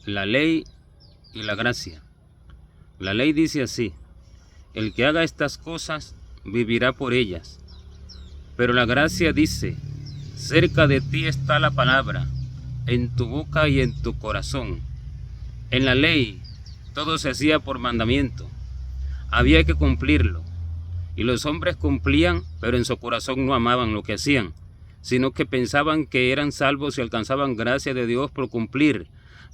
La ley y la gracia. La ley dice así: el que haga estas cosas vivirá por ellas. Pero la gracia dice: cerca de ti está la palabra, en tu boca y en tu corazón. En la ley todo se hacía por mandamiento. Había que cumplirlo. Y los hombres cumplían, pero en su corazón no amaban lo que hacían, sino que pensaban que eran salvos y alcanzaban gracia de Dios por cumplir,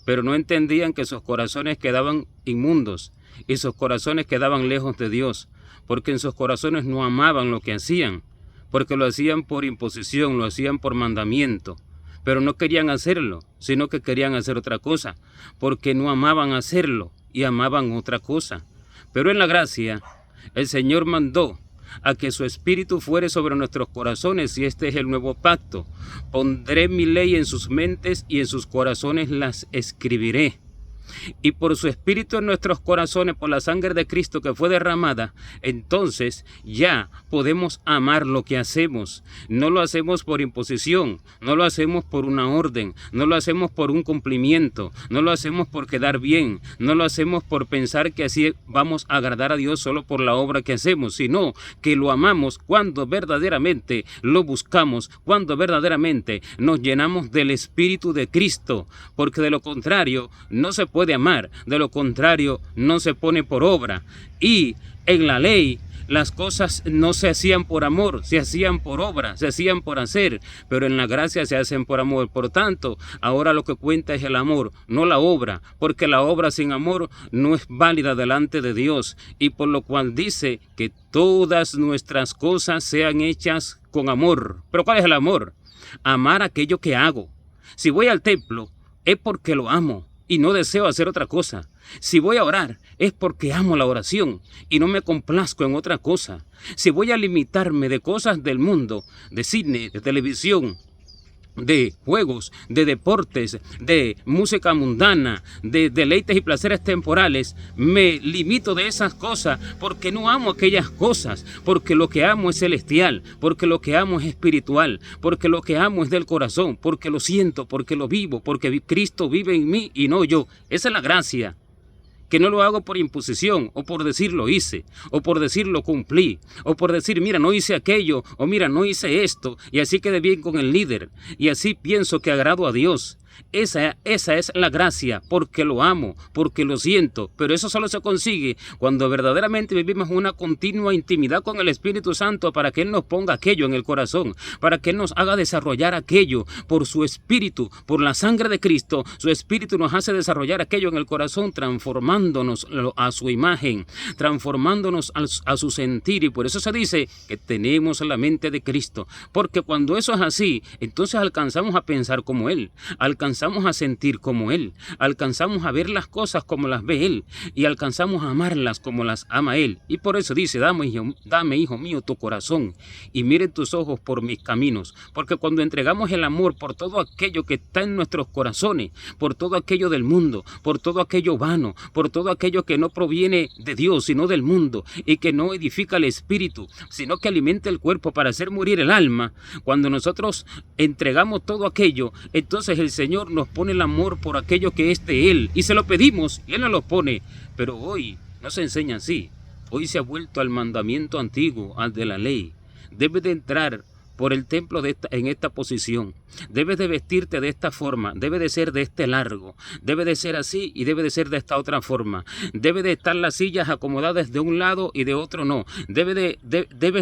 pero no entendían que sus corazones quedaban inmundos y sus corazones quedaban lejos de Dios, porque en sus corazones no amaban lo que hacían, porque lo hacían por imposición, lo hacían por mandamiento, pero no querían hacerlo, sino que querían hacer otra cosa, porque no amaban hacerlo y amaban otra cosa. Pero en la gracia, el Señor mandó a que su Espíritu fuere sobre nuestros corazones, y este es el nuevo pacto. Pondré mi ley en sus mentes y en sus corazones las escribiré. Y por su Espíritu en nuestros corazones, por la sangre de Cristo que fue derramada, entonces ya podemos amar lo que hacemos. No lo hacemos por imposición, no lo hacemos por una orden, no lo hacemos por un cumplimiento, no lo hacemos por quedar bien, no lo hacemos por pensar que así vamos a agradar a Dios solo por la obra que hacemos, sino que lo amamos cuando verdaderamente lo buscamos, cuando verdaderamente nos llenamos del Espíritu de Cristo, porque de lo contrario no se puede amar, de lo contrario no se pone por obra. Y en la ley las cosas no se hacían por amor, se hacían por obra, se hacían por hacer, pero en la gracia se hacen por amor. Por tanto, ahora lo que cuenta es el amor, no la obra, porque la obra sin amor no es válida delante de Dios, y por lo cual dice que todas nuestras cosas sean hechas con amor. ¿Pero cuál es el amor? Amar aquello que hago. Si voy al templo, es porque lo amo y no deseo hacer otra cosa. Si voy a orar, es porque amo la oración y no me complazco en otra cosa. Si voy a limitarme de cosas del mundo, de cine, de televisión, de juegos, de deportes, de música mundana, de deleites y placeres temporales, me limito de esas cosas porque no amo aquellas cosas, porque lo que amo es celestial, porque lo que amo es espiritual, porque lo que amo es del corazón, porque lo siento, porque lo vivo, porque Cristo vive en mí y no yo. Esa es la gracia. Que no lo hago por imposición, o por decir lo hice, o por decir lo cumplí, o por decir mira no hice aquello, o mira no hice esto, y así quedé bien con el líder, y así pienso que agrado a Dios. Esa es la gracia, porque lo amo, porque lo siento, pero eso solo se consigue cuando verdaderamente vivimos una continua intimidad con el Espíritu Santo para que Él nos ponga aquello en el corazón, para que Él nos haga desarrollar aquello por su Espíritu, por la sangre de Cristo. Su Espíritu nos hace desarrollar aquello en el corazón, transformándonos a su imagen, transformándonos a su sentir, y por eso se dice que tenemos la mente de Cristo, porque cuando eso es así, entonces alcanzamos a pensar como Él, alcanzamos a sentir como Él, alcanzamos a ver las cosas como las ve Él, y alcanzamos a amarlas como las ama Él. Y por eso dice: dame, hijo mío, tu corazón, y miren tus ojos por mis caminos. Porque cuando entregamos el amor por todo aquello que está en nuestros corazones, por todo aquello del mundo, por todo aquello vano, por todo aquello que no proviene de Dios, sino del mundo, y que no edifica el espíritu, sino que alimenta el cuerpo para hacer morir el alma, cuando nosotros entregamos todo aquello, entonces el Señor nos pone el amor por aquello que es de Él, y se lo pedimos y Él nos lo pone. Pero hoy no se enseña así. Hoy se ha vuelto al mandamiento antiguo, al de la ley. Debes de entrar por el templo en esta posición, debes de vestirte de esta forma, debe de ser de este largo, debe de ser así y debe de ser de esta otra forma, debe de estar las sillas acomodadas de un lado y de otro no, debes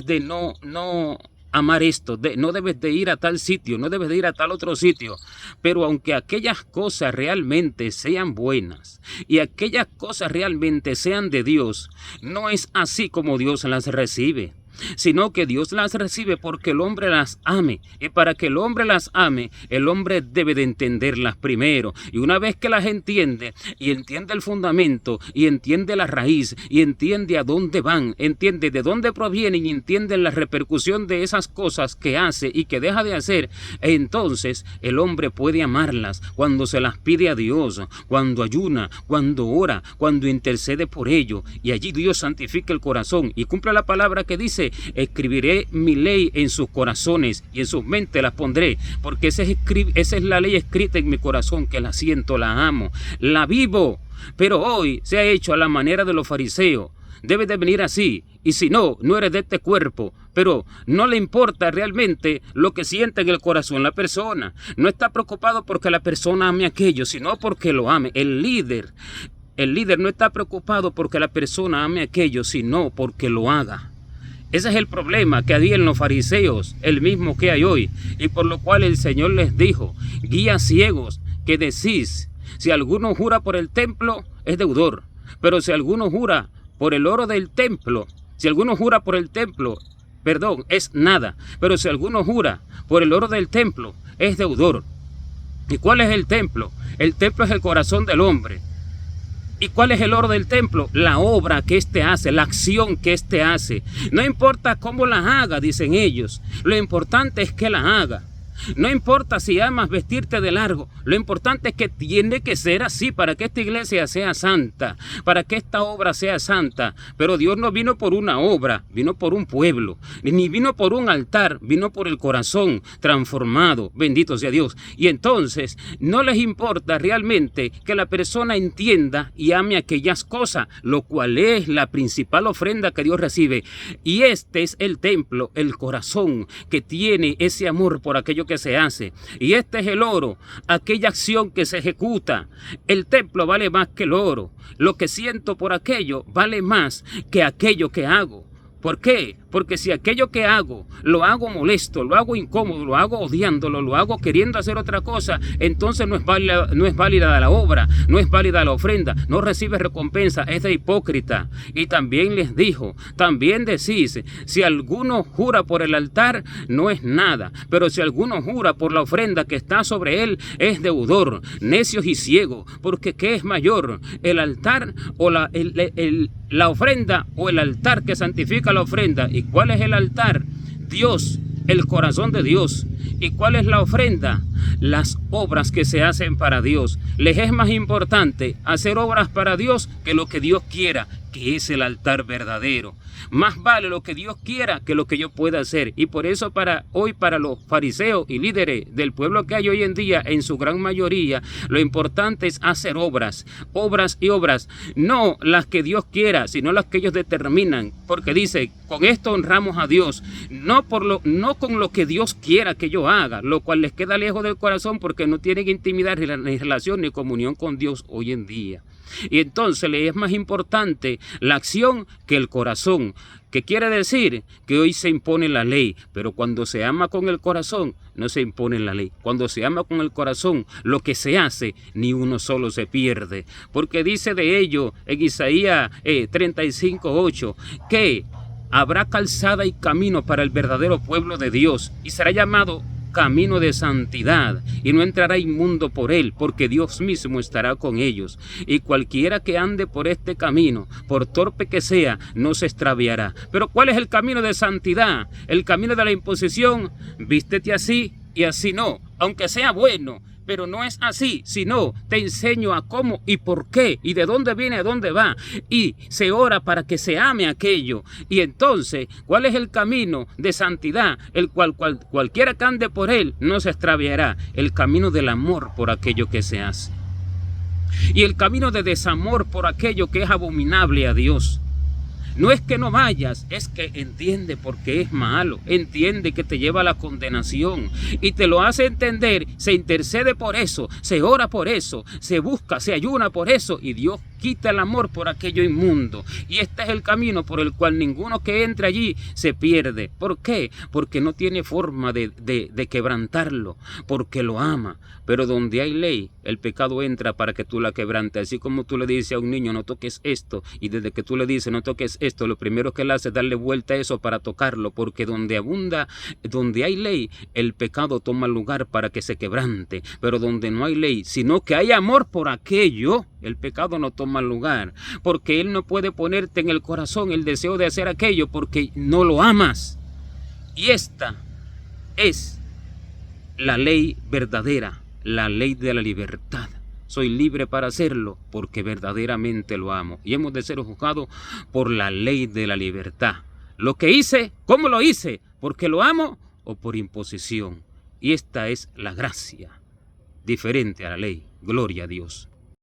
de no amar esto, no debes de ir a tal sitio, no debes de ir a tal otro sitio. Pero aunque aquellas cosas realmente sean buenas y aquellas cosas realmente sean de Dios, no es así como Dios las recibe, sino que Dios las recibe porque el hombre las ame, y para que el hombre las ame, el hombre debe de entenderlas primero, y una vez que las entiende, y entiende el fundamento, y entiende la raíz, y entiende a dónde van, entiende de dónde provienen, y entiende la repercusión de esas cosas que hace y que deja de hacer, entonces el hombre puede amarlas cuando se las pide a Dios, cuando ayuna, cuando ora, cuando intercede por ello, y allí Dios santifica el corazón y cumple la palabra que dice dice, escribiré mi ley en sus corazones y en sus mentes las pondré, porque esa es la ley escrita en mi corazón, que la siento, la amo, la vivo. Pero hoy se ha hecho a la manera de los fariseos. Debe de venir así, y si no, no eres de este cuerpo. Pero no le importa realmente lo que siente en el corazón la persona. No está preocupado porque la persona ame aquello, sino porque lo ame. El líder no está preocupado porque la persona ame aquello, sino porque lo haga. Ese es el problema que había en los fariseos, el mismo que hay hoy, y por lo cual el Señor les dijo: guías ciegos, que decís, si alguno jura por el templo, es deudor, pero si alguno jura por el oro del templo, es nada, pero si alguno jura por el oro del templo, es deudor. ¿Y cuál es el templo? El templo es el corazón del hombre. ¿Y cuál es el oro del templo? La obra que éste hace, la acción que éste hace. No importa cómo la haga, dicen ellos, lo importante es que la haga. No importa si amas vestirte de largo, lo importante es que tiene que ser así para que esta iglesia sea santa, para que esta obra sea santa. Pero Dios no vino por una obra, vino por un pueblo, ni vino por un altar, vino por el corazón transformado, bendito sea Dios. Y entonces no les importa realmente que la persona entienda y ame aquellas cosas, lo cual es la principal ofrenda que Dios recibe. Y este es el templo, el corazón que tiene ese amor por aquello que se hace, y este es el oro, aquella acción que se ejecuta. El templo vale más que el oro. Lo que siento por aquello vale más que aquello que hago. ¿Por qué? Porque si aquello que hago, lo hago molesto, lo hago incómodo, lo hago odiándolo, lo hago queriendo hacer otra cosa, entonces no es válida la obra, no es válida la ofrenda, no recibe recompensa, es de hipócrita. Y también les dijo, también decís, si alguno jura por el altar, no es nada, pero si alguno jura por la ofrenda que está sobre él, es deudor. Necios y ciegos, porque ¿qué es mayor? ¿El altar o la ofrenda, o el altar que santifica la ofrenda? ¿Y cuál es el altar? Dios, el corazón de Dios. ¿Y cuál es la ofrenda? Las obras que se hacen para Dios. Les es más importante hacer obras para Dios que lo que Dios quiera, que es el altar verdadero. Más vale lo que Dios quiera que lo que yo pueda hacer. Y por eso para los fariseos y líderes del pueblo que hay hoy en día, en su gran mayoría, lo importante es hacer obras y obras. No las que Dios quiera, sino las que ellos determinan. Porque dice, con esto honramos a Dios. No con lo que Dios quiera que yo haga, lo cual les queda lejos del corazón porque no tienen intimidad, ni relación, ni comunión con Dios hoy en día. Y entonces le es más importante la acción que el corazón. ¿Qué quiere decir? Que hoy se impone la ley, pero cuando se ama con el corazón, no se impone la ley. Cuando se ama con el corazón, lo que se hace, ni uno solo se pierde. Porque dice de ello en Isaías 35:8, que habrá calzada y camino para el verdadero pueblo de Dios, y será llamado camino de santidad, y no entrará inmundo por él, porque Dios mismo estará con ellos. Y cualquiera que ande por este camino, por torpe que sea, no se extraviará. Pero ¿cuál es el camino de santidad? El camino de la imposición, vístete así y así no, aunque sea bueno. Pero no es así, sino te enseño a cómo y por qué, y de dónde viene, a dónde va, y se ora para que se ame aquello. Y entonces, ¿cuál es el camino de santidad? El cual cualquiera que ande por él no se extraviará. El camino del amor por aquello que se hace. Y el camino de desamor por aquello que es abominable a Dios. No es que no vayas, es que entiende por qué es malo, entiende que te lleva a la condenación y te lo hace entender, se intercede por eso, se ora por eso, se busca, se ayuna por eso, y Dios quita el amor por aquello inmundo. Y este es el camino por el cual ninguno que entre allí se pierde. ¿Por qué? Porque no tiene forma de quebrantarlo, porque lo ama. Pero donde hay ley, el pecado entra para que tú la quebrantes. Así como tú le dices a un niño, no toques esto, y desde que tú le dices, no toques esto, lo primero que él hace es darle vuelta a eso para tocarlo, porque donde hay ley, el pecado toma lugar para que se quebrante. Pero donde no hay ley, sino que hay amor por aquello, el pecado no toma lugar, porque Él no puede ponerte en el corazón el deseo de hacer aquello porque no lo amas. Y esta es la ley verdadera, la ley de la libertad. Soy libre para hacerlo porque verdaderamente lo amo. Y hemos de ser juzgados por la ley de la libertad. Lo que hice, ¿cómo lo hice? ¿Porque lo amo o por imposición? Y esta es la gracia, diferente a la ley. Gloria a Dios.